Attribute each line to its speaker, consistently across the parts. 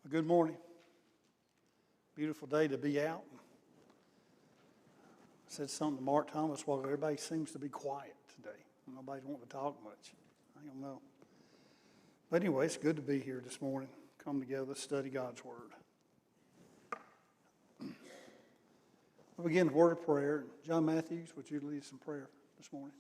Speaker 1: Good morning. Beautiful day to be out. I said something to Mark Thomas, well, everybody seems to be quiet today. Nobody's wanting to talk much. I don't know. But anyway, it's good to be here this morning. Come together, study God's Word. We'll begin with a word of prayer. John Matthews, would you lead us in prayer this morning?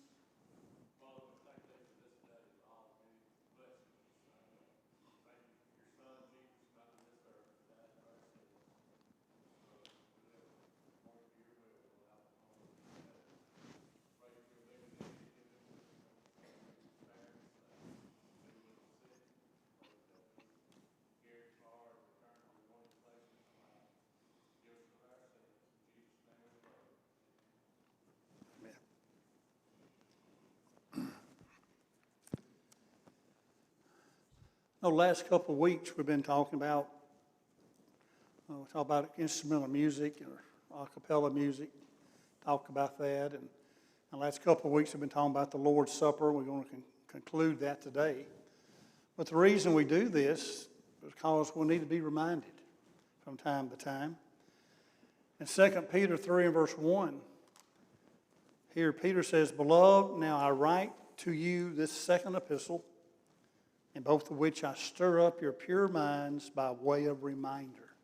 Speaker 1: The last couple of weeks we've been talking about instrumental music or a cappella music, talk about that. And the last couple of weeks we've been talking about the Lord's Supper. We're going to conclude that today. But the reason we do this is because we need to be reminded from time to time. In 2 Peter 3 and verse 1, here Peter says, "Beloved, now I write to you this second epistle, in both of which I stir up your pure minds by way of reminder."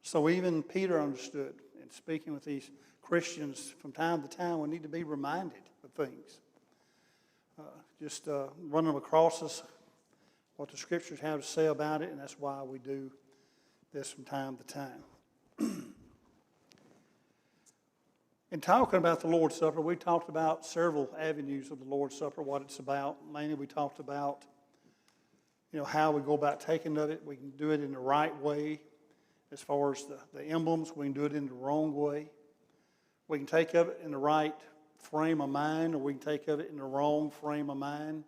Speaker 1: So even Peter understood, in speaking with these Christians from time to time, we need to be reminded of things. Run them across us, what the Scriptures have to say about it, and that's why we do this from time to time. In talking about the Lord's Supper, we talked about several avenues of the Lord's Supper, what it's about. Mainly we talked about how we go about taking of it. We can do it in the right way. As far as the emblems, we can do it in the wrong way. We can take of it in the right frame of mind, or we can take of it in the wrong frame of mind.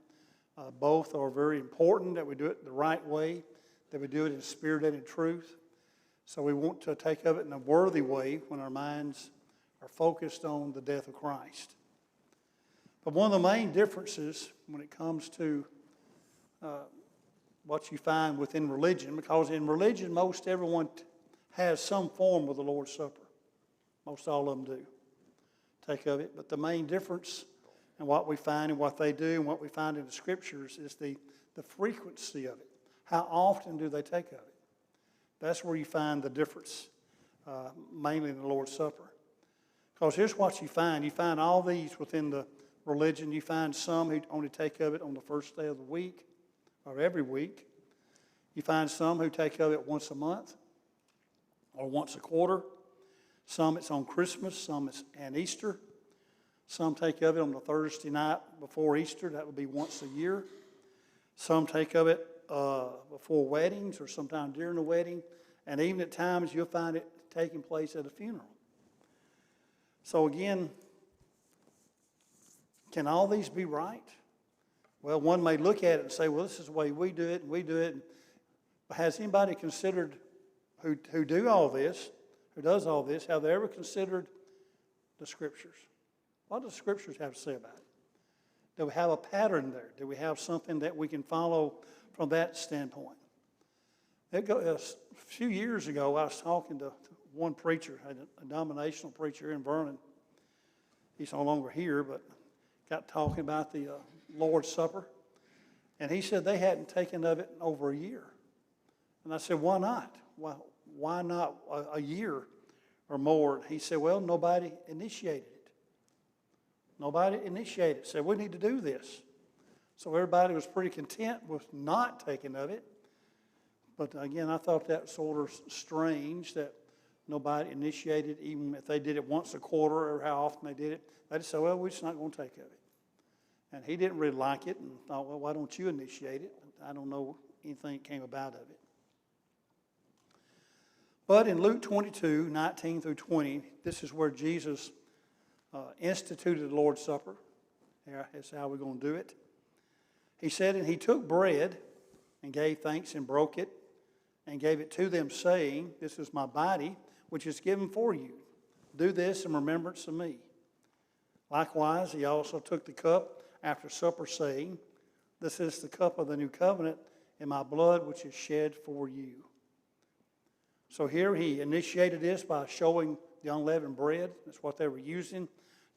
Speaker 1: Both are very important, that we do it the right way, that we do it in spirit and in truth. So we want to take of it in a worthy way when our minds are focused on the death of Christ. But one of the main differences when it comes to what you find within religion, because in religion most everyone has some form of the Lord's Supper. Most all of them do take of it. But the main difference in what we find and what they do and what we find in the Scriptures is the frequency of it. How often do they take of it? That's where you find the difference, mainly in the Lord's Supper. Because here's what you find. You find all these within the religion. You find some who only take of it on the first day of the week or every week. You find some who take of it once a month or once a quarter. Some it's on Christmas, some it's and Easter. Some take of it on the Thursday night before Easter. That would be once a year. Some take of it before weddings or sometime during the wedding. And even at times you'll find it taking place at a funeral. So again, can all these be right? Well, one may look at it and say, well, this is the way we do it, and we do it. But has anybody considered who do all this, who does all this, have they ever considered the Scriptures? What do the Scriptures have to say about it? Do we have a pattern there? Do we have something that we can follow from that standpoint? A few years ago, I was talking to one preacher, a denominational preacher in Vernon. He's no longer here, but got talking about the Lord's Supper. And he said they hadn't taken of it in over a year. And I said, why not? Why not a year or more? And he said, well, nobody initiated it. Nobody initiated it. Said, we need to do this. So everybody was pretty content with not taking of it. But again, I thought that sort of strange that nobody initiated, even if they did it once a quarter or how often they did it. They just said, well, we're just not going to take of it. And he didn't really like it and thought, well, why don't you initiate it? I don't know anything that came about of it. But in Luke 22, 19 through 20, this is where Jesus instituted the Lord's Supper. That's how we're going to do it. He said, and he took bread and gave thanks and broke it and gave it to them, saying, this is my body, which is given for you. Do this in remembrance of me. Likewise, he also took the cup after supper, saying, this is the cup of the new covenant in my blood, which is shed for you. So here he initiated this by showing the unleavened bread. That's what they were using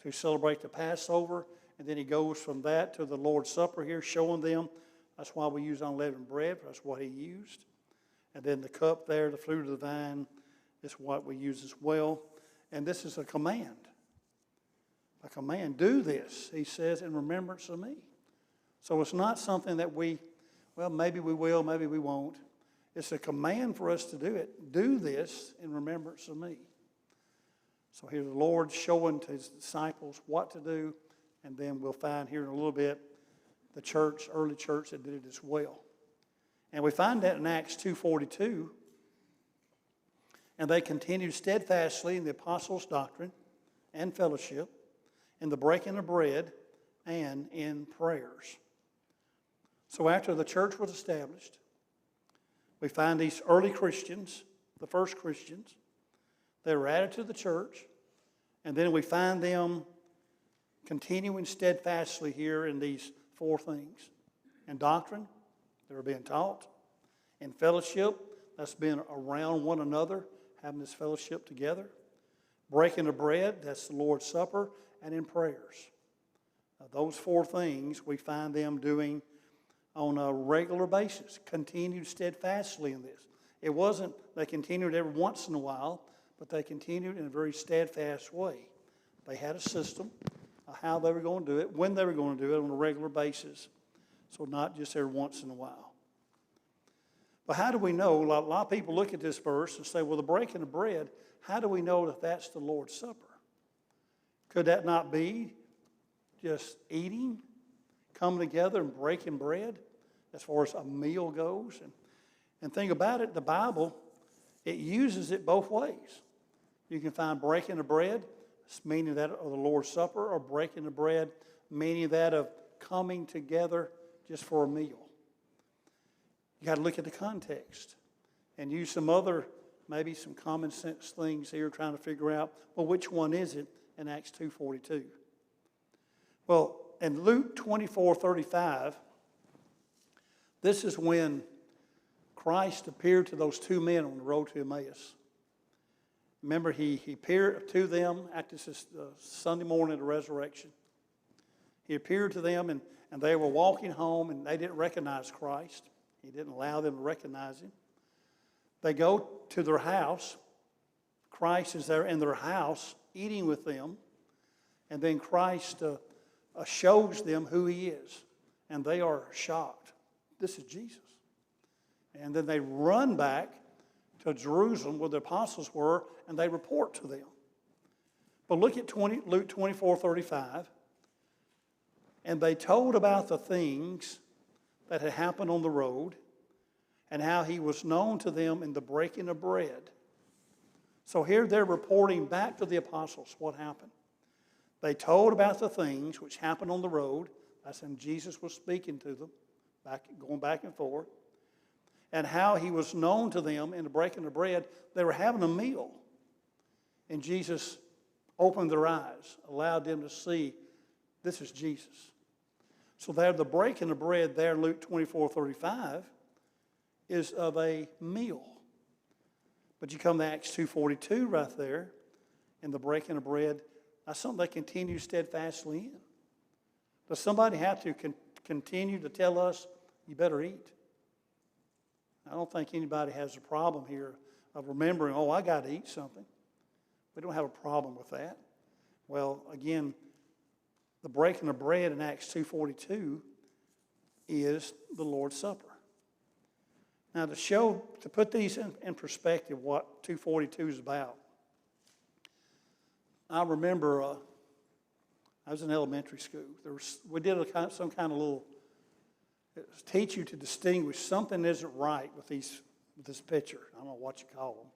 Speaker 1: to celebrate the Passover. And then he goes from that to the Lord's Supper here, showing them that's why we use unleavened bread. That's what he used. And then the cup there, the fruit of the vine, is what we use as well. And this is a command. A command. Do this, he says, in remembrance of me. So it's not something that maybe we will, maybe we won't. It's a command for us to do it. Do this in remembrance of me. So here the Lord showing to his disciples what to do, and then we'll find here in a little bit the church, early church, that did it as well. And we find that in Acts 2:42. And they continued steadfastly in the apostles' doctrine and fellowship, in the breaking of bread, and in prayers. So after the church was established, we find these early Christians, the first Christians, they were added to the church, and then we find them continuing steadfastly here in these four things. In doctrine, they were being taught. In fellowship, that's being around one another, having this fellowship together. Breaking of bread, that's the Lord's Supper. And in prayers. Now, those four things we find them doing on a regular basis. Continued steadfastly in this. It wasn't they continued every once in a while, but they continued in a very steadfast way. They had a system of how they were going to do it, when they were going to do it on a regular basis. So not just every once in a while. But how do we know? A lot of people look at this verse and say, well, the breaking of bread, how do we know that that's the Lord's Supper? Could that not be just eating, coming together and breaking bread as far as a meal goes? And think about it, the Bible, it uses it both ways. You can find breaking of bread, meaning that of the Lord's Supper, or breaking of bread, meaning that of coming together just for a meal. You got to look at the context and use some other, maybe some common sense things here, trying to figure out, well, which one is it in Acts 2:42? Well, in Luke 24:35, this is when Christ appeared to those two men on the road to Emmaus. Remember, he appeared to them at this Sunday morning of the resurrection. He appeared to them, and they were walking home, and they didn't recognize Christ. He didn't allow them to recognize him. They go to their house. Christ is there in their house eating with them. And then Christ shows them who he is. And they are shocked. This is Jesus. And then they run back to Jerusalem where the apostles were, and they report to them. But look at Luke 24:35. And they told about the things that had happened on the road and how he was known to them in the breaking of bread. So here they're reporting back to the apostles what happened. They told about the things which happened on the road. That's when Jesus was speaking to them, going back and forth. And how he was known to them in the breaking of bread. They were having a meal. And Jesus opened their eyes, allowed them to see this is Jesus. So there, the breaking of bread there in Luke 24:35 is of a meal. But you come to Acts 2:42 right there, in the breaking of bread, that's something they continue steadfastly in. Does somebody have to continue to tell us, you better eat? I don't think anybody has a problem here of remembering, I got to eat something. We don't have a problem with that. Well, again, the breaking of bread in Acts 2:42 is the Lord's Supper. Now, to put these in perspective, what 2:42 is about, I remember I was in elementary school. We did some kind of little, teach you to distinguish something isn't right with this picture. I don't know what you call them.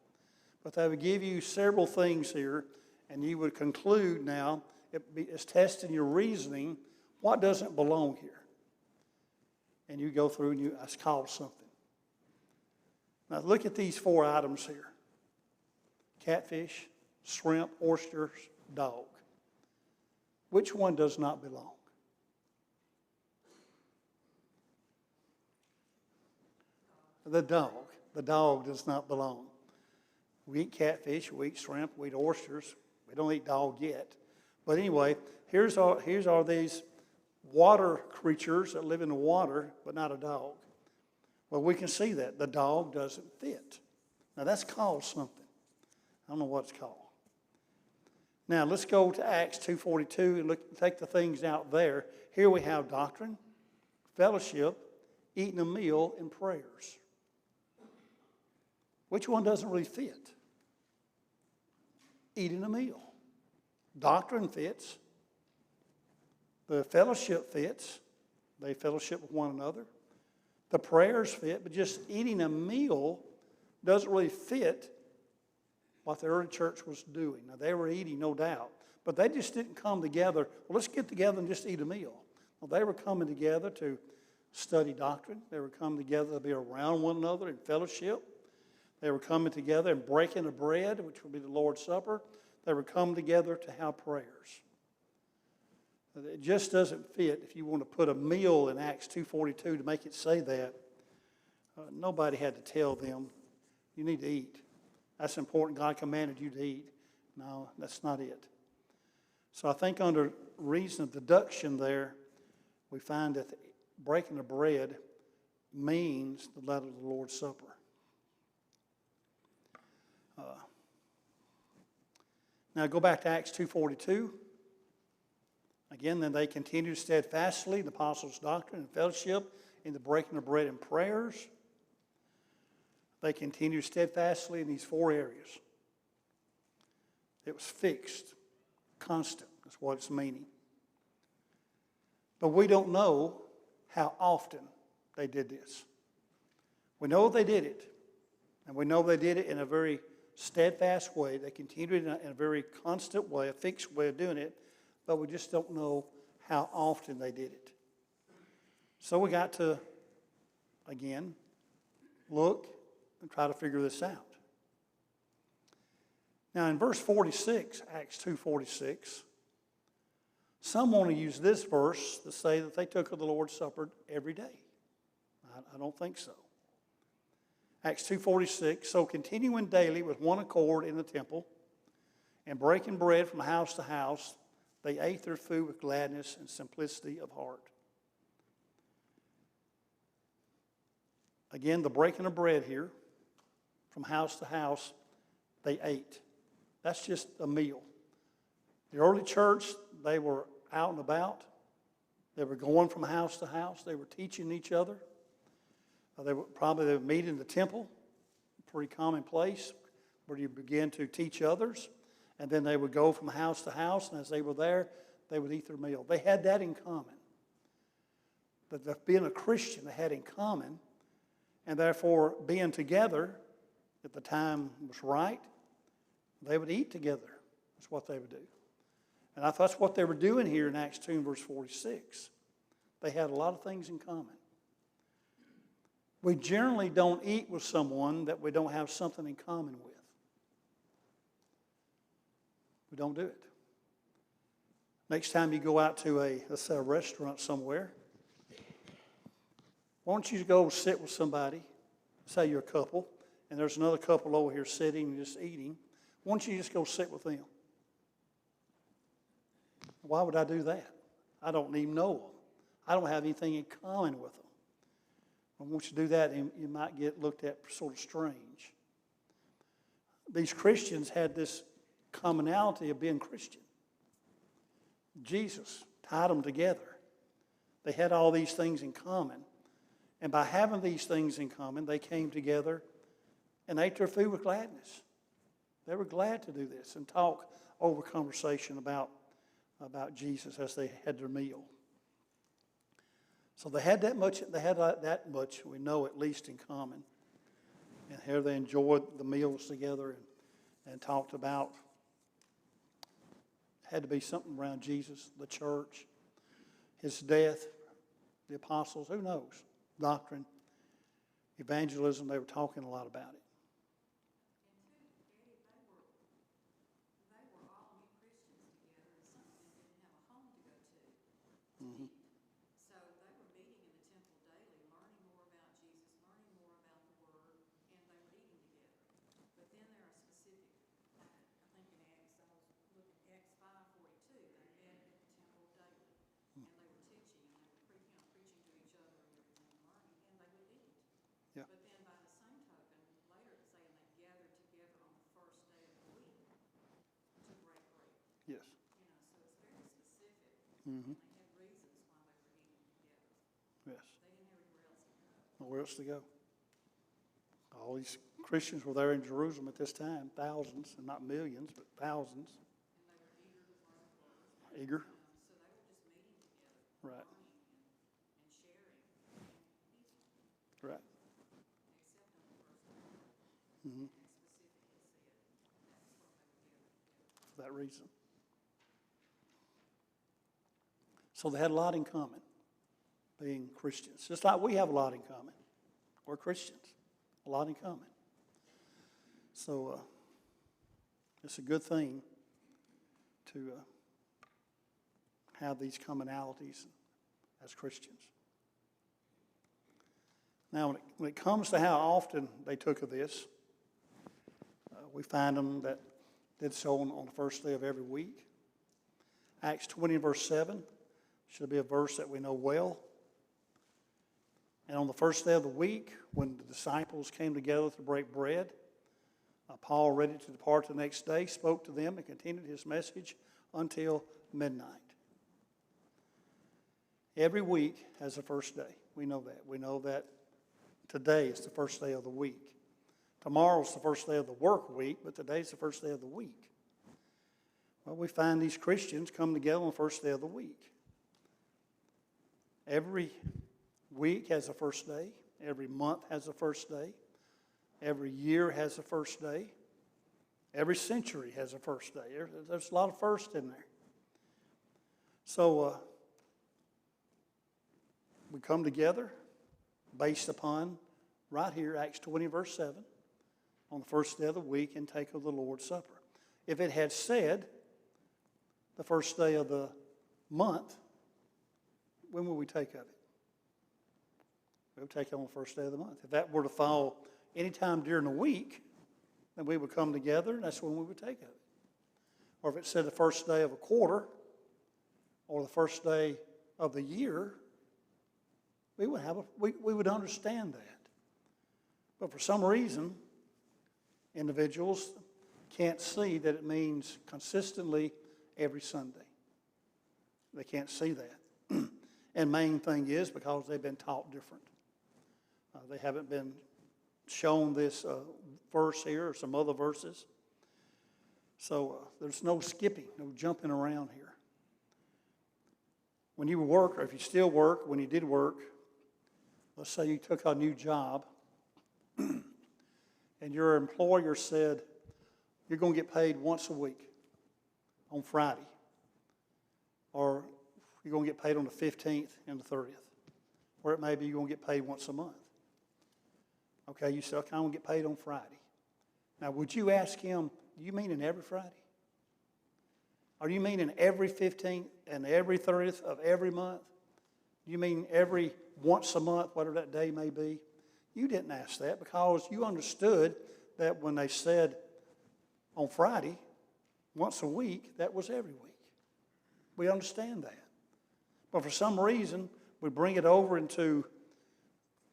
Speaker 1: But they would give you several things here, and you would conclude now, it's testing your reasoning, what doesn't belong here? And you go through and it's called something. Now look at these four items here. Catfish, shrimp, oysters, dog. Which one does not belong? The dog. The dog does not belong. We eat catfish, we eat shrimp, we eat oysters. We don't eat dog yet. But anyway, here's are these water creatures that live in the water, but not a dog. Well, we can see that. The dog doesn't fit. Now, that's called something. I don't know what it's called. Now, let's go to Acts 2:42 and take the things out there. Here we have doctrine, fellowship, eating a meal, and prayers. Which one doesn't really fit? Eating a meal. Doctrine fits. The fellowship fits. They fellowship with one another. The prayers fit, but just eating a meal doesn't really fit what the early church was doing. Now, they were eating, no doubt, but they just didn't come together. Well, let's get together and just eat a meal. Well, they were coming together to study doctrine. They were coming together to be around one another in fellowship. They were coming together and breaking the bread, which would be the Lord's Supper. They were coming together to have prayers. It just doesn't fit if you want to put a meal in Acts 2:42 to make it say that. Nobody had to tell them, you need to eat. That's important. God commanded you to eat. No, that's not it. So I think under reason of deduction there, we find that breaking the bread means the letter of the Lord's Supper. Now go back to Acts 2:42. Again, then they continued steadfastly in the apostles' doctrine and fellowship, in the breaking of bread and prayers. They continued steadfastly in these four areas. It was fixed, constant, that's what it's meaning. But we don't know how often they did this. We know they did it, and we know they did it in a very steadfast way. They continued in a very constant way, a fixed way of doing it, but we just don't know how often they did it. So we got to, again, look and try to figure this out. Now in verse 46, Acts 2:46, some want to use this verse to say that they took of the Lord's Supper every day. I don't think so. Acts 2:46, so continuing daily with one accord in the temple and breaking bread from house to house, they ate their food with gladness and simplicity of heart. Again, the breaking of bread here, from house to house, they ate. That's just a meal. The early church, they were out and about. They were going from house to house. They were teaching each other. They would meet in the temple, a pretty common place where you begin to teach others. And then they would go from house to house, and as they were there, they would eat their meal. They had that in common. But being a Christian, they had in common, and therefore being together at the time was right, they would eat together. That's what they would do. And I thought that's what they were doing here in Acts 2 and verse 46. They had a lot of things in common. We generally don't eat with someone that we don't have something in common with. We don't do it. Next time you go out to let's say a restaurant somewhere, why don't you go sit with somebody, say you're a couple, and there's another couple over here sitting and just eating. Why don't you just go sit with them? Why would I do that? I don't even know them. I don't have anything in common with them. Once you do that, you might get looked at sort of strange. These Christians had this commonality of being Christian. Jesus tied them together. They had all these things in common. And by having these things in common, they came together and ate their food with gladness. They were glad to do this and talk over conversation about Jesus as they had their meal. So they had that much, we know, at least in common. And here they enjoyed the meals together and talked about, had to be something around Jesus, the church, his death, the apostles, who knows, doctrine, evangelism, they were talking a lot about it. Mm-hmm. Yes. Nowhere else to go. All these Christians were there in Jerusalem at this time, thousands, and not millions, but thousands. Eager. Right. Right. Mm-hmm. For that reason. So they had a lot in common, being Christians. Just like we have a lot in common. We're Christians. A lot in common. So it's a good thing to have these commonalities as Christians. Now, when it comes to how often they took of this, we find them that did so on the first day of every week. Acts 20, verse 7 should be a verse that we know well. And on the first day of the week, when the disciples came together to break bread, Paul, ready to depart the next day, spoke to them and continued his message until midnight. Every week has a first day. We know that. We know that today is the first day of the week. Tomorrow's the first day of the work week, but today's the first day of the week. Well, we find these Christians come together on the first day of the week. Every week has a first day. Every month has a first day. Every year has a first day. Every century has a first day. There's a lot of firsts in there. So we come together based upon, right here, Acts 20, verse 7, on the first day of the week and take of the Lord's Supper. If it had said the first day of the month, when will we take of it? We'll take it on the first day of the month. If that were to fall anytime during the week, then we would come together, and that's when we would take of it. Or if it said the first day of a quarter, or the first day of the year, we would understand that. But for some reason, individuals can't see that it means consistently every Sunday. They can't see that. And main thing is because they've been taught different. They haven't been shown this verse here or some other verses. So there's no skipping, no jumping around here. When you work, or if you still work, when you did work, let's say you took a new job and your employer said you're going to get paid once a week on Friday, or you're going to get paid on the 15th and the 30th, or it may be you're going to get paid once a month. Okay, you said, okay, I'm going to get paid on Friday. Now, would you ask him, do you mean in every Friday? Or do you mean in every 15th and every 30th of every month? Do you mean every once a month, whatever that day may be? You didn't ask that because you understood that when they said on Friday, once a week, that was every week. We understand that. But for some reason, we bring it over into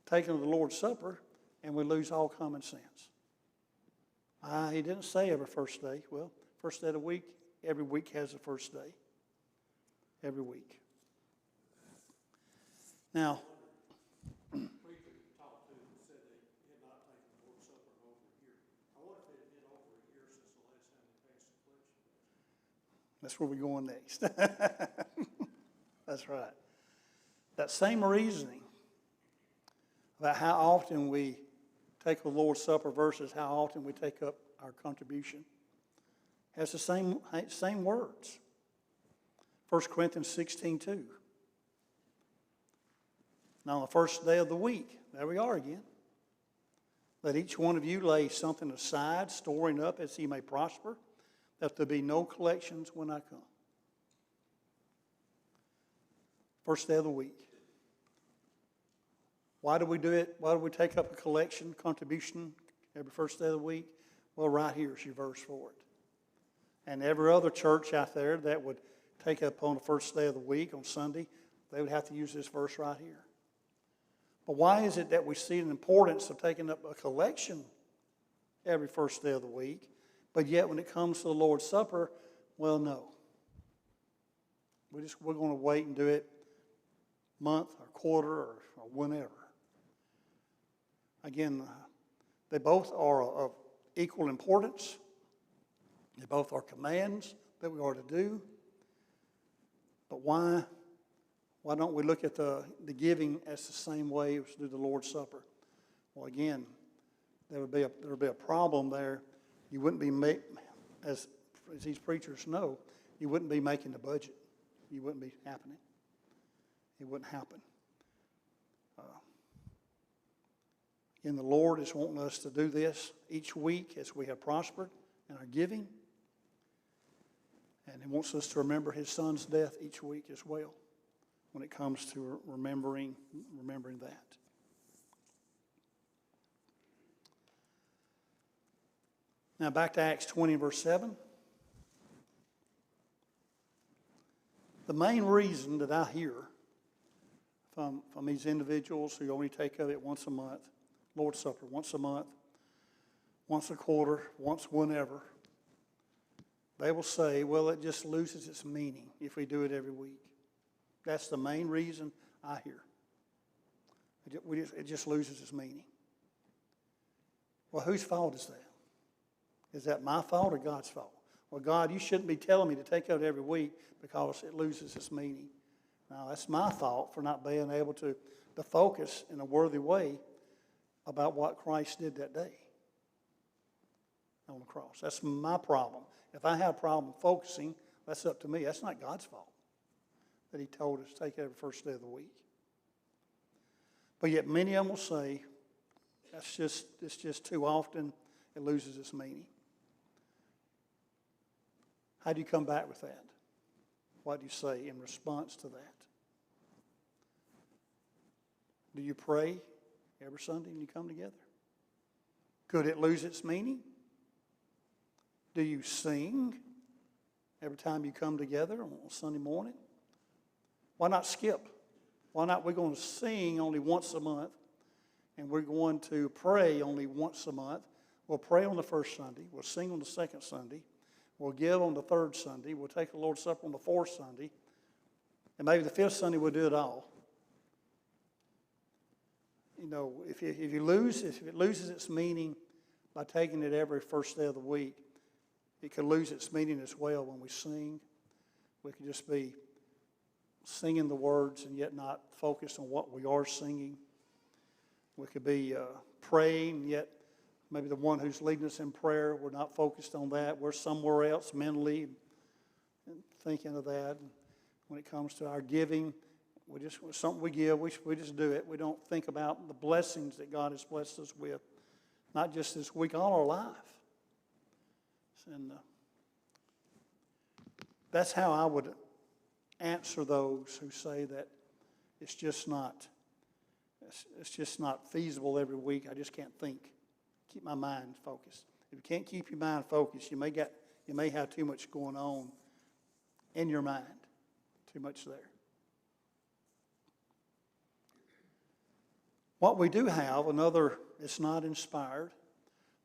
Speaker 1: taking the Lord's Supper, and we lose all common sense. He didn't say every first day. Well, first day of the week, every week has a first day. Every week. Now, that's where we're going next. That's right. That same reasoning about how often we take the Lord's Supper versus how often we take up our contribution has the same words. 1 Corinthians 16:2. Now, on the first day of the week, there we are again. Let each one of you lay something aside, storing up as he may prosper, that there be no collections when I come. First day of the week. Why do we do it? Why do we take up a collection, contribution every first day of the week? Well, right here is your verse for it. And every other church out there that would take up on the first day of the week, on Sunday, they would have to use this verse right here. But why is it that we see the importance of taking up a collection every first day of the week, but yet when it comes to the Lord's Supper, well, no. We're going to wait and do it month or quarter or whenever. Again, they both are of equal importance. They both are commands that we are to do. But why don't we look at the giving as the same way as do the Lord's Supper? Well, again, there would be a problem there. You wouldn't be as these preachers know, you wouldn't be making the budget. You wouldn't be happening. It wouldn't happen. And the Lord is wanting us to do this each week as we have prospered in our giving. And He wants us to remember His Son's death each week as well when it comes to remembering that. Now back to Acts 20, verse 7. The main reason that I hear from these individuals who only take of it once a month, Lord's Supper once a month, once a quarter, once whenever, they will say, well, it just loses its meaning if we do it every week. That's the main reason I hear. It just loses its meaning. Well, whose fault is that? Is that my fault or God's fault? Well, God, you shouldn't be telling me to take out every week because it loses its meaning. Now, that's my fault for not being able to focus in a worthy way about what Christ did that day on the cross. That's my problem. If I have a problem focusing, that's up to me. That's not God's fault that He told us to take every first day of the week. But yet many of them will say, it's just too often it loses its meaning. How do you come back with that? What do you say in response to that? Do you pray every Sunday when you come together? Could it lose its meaning? Do you sing every time you come together on Sunday morning? Why not skip? Why not? We're going to sing only once a month, and we're going to pray only once a month. We'll pray on the first Sunday. We'll sing on the second Sunday. We'll give on the third Sunday. We'll take the Lord's Supper on the fourth Sunday. And maybe the fifth Sunday we'll do it all. You know, if it loses its meaning by taking it every first day of the week, it could lose its meaning as well when we sing. We could just be singing the words and yet not focused on what we are singing. We could be praying, yet maybe the one who's leading us in prayer, we're not focused on that. We're somewhere else mentally and thinking of that. And when it comes to our giving, something we give, we just do it. We don't think about the blessings that God has blessed us with, not just this week, all our life. And that's how I would answer those who say that it's just not feasible every week. I just can't think. Keep my mind focused. If you can't keep your mind focused, you may have too much going on in your mind. Too much there. What we do have, it's not inspired.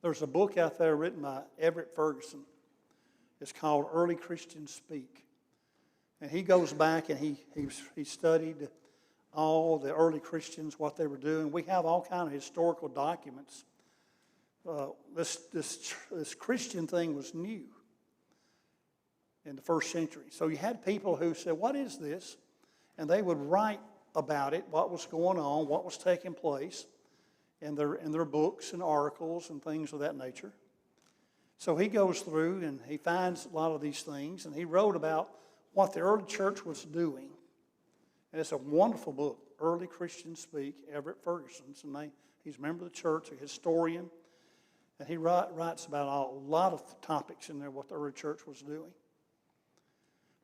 Speaker 1: There's a book out there written by Everett Ferguson. It's called Early Christians Speak. And he goes back and he studied all the early Christians, what they were doing. We have all kinds of historical documents. This Christian thing was new in the first century. So you had people who said, what is this? And they would write about it, what was going on, what was taking place in their books and articles and things of that nature. So he goes through and he finds a lot of these things, and he wrote about what the early church was doing. And it's a wonderful book, Early Christians Speak, Everett Ferguson's, and he's a member of the church, a historian, and he writes about a lot of topics in there, what the early church was doing.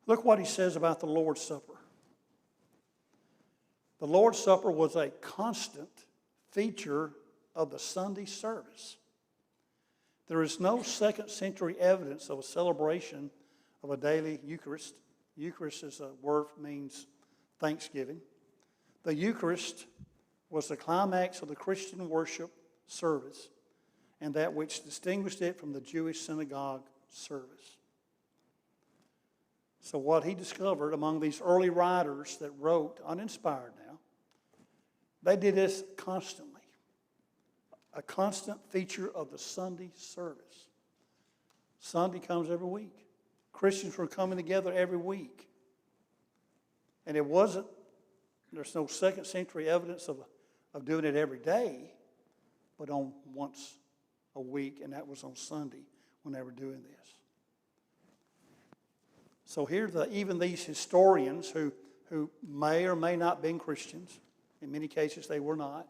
Speaker 1: Look what he says about the Lord's Supper. The Lord's Supper was a constant feature of the Sunday service. There is no second century evidence of a celebration of a daily Eucharist. Eucharist is a word that means thanksgiving. The Eucharist was the climax of the Christian worship service and that which distinguished it from the Jewish synagogue service. So what he discovered among these early writers that wrote, uninspired now, they did this constantly. A constant feature of the Sunday service. Sunday comes every week. Christians were coming together every week. And there's no second century evidence of doing it every day, but on once a week, and that was on Sunday when they were doing this. So here, even these historians who may or may not have been Christians, in many cases they were not,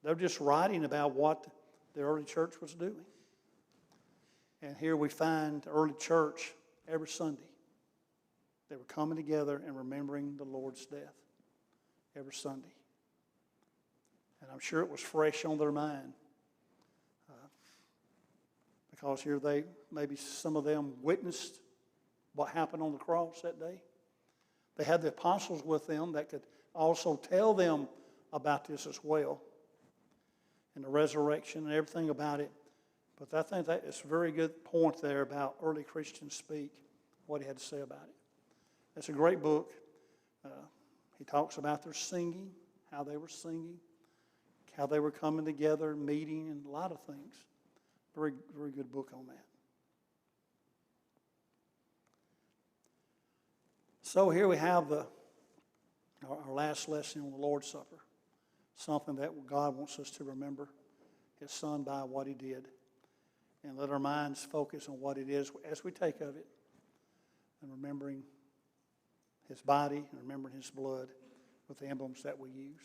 Speaker 1: they're just writing about what the early church was doing. And here we find the early church every Sunday. They were coming together and remembering the Lord's death every Sunday. And I'm sure it was fresh on their mind. Because here maybe some of them witnessed what happened on the cross that day. They had the apostles with them that could also tell them about this as well. And the resurrection and everything about it. But I think that is a very good point there about early Christians speak, what he had to say about it. It's a great book. He talks about their singing, how they were singing, how they were coming together, meeting, and a lot of things. Very, very good book on that. So here we have our last lesson on the Lord's Supper. Something that God wants us to remember His Son by what He did. And let our minds focus on what it is as we take of it. And remembering His body and remembering His blood with the emblems that we use.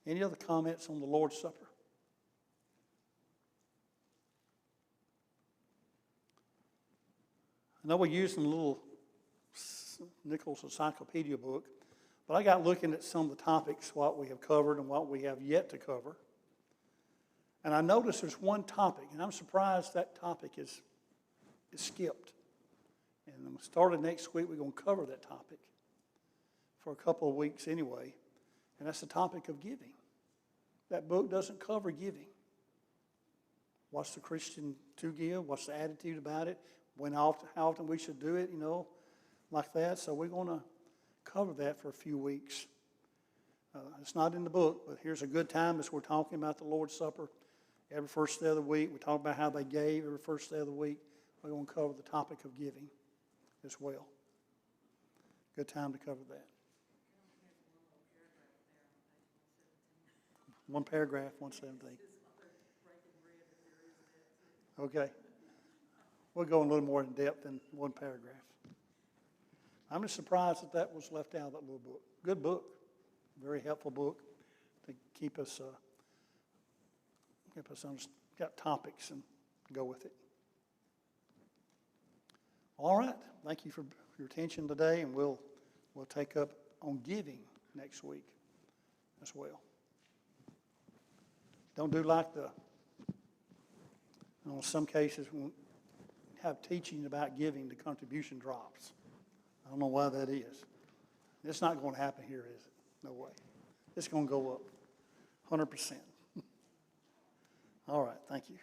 Speaker 1: Any other comments on the Lord's Supper? I know we're using a little Nichols Encyclopedia book, but I got looking at some of the topics, what we have covered and what we have yet to cover. And I noticed there's one topic, and I'm surprised that topic is skipped. And starting next week, we're going to cover that topic for a couple of weeks anyway, and that's the topic of giving. That book doesn't cover giving. What's the Christian to give? What's the attitude about it? How often we should do it, like that. So we're going to cover that for a few weeks. It's not in the book, but here's a good time as we're talking about the Lord's Supper. Every first day of the week, we talk about how they gave every first day of the week. We're going to cover the topic of giving as well. Good time to cover that. One paragraph, 117. Okay. We'll go a little more in depth than one paragraph. I'm just surprised that was left out of that little book. Good book. Very helpful book to keep us got topics and go with it. All right. Thank you for your attention today, and we'll take up on giving next week as well. Don't do like in some cases, we have teaching about giving, the contribution drops. I don't know why that is. It's not going to happen here, is it? No way. It's going to go up 100%. All right, thank you.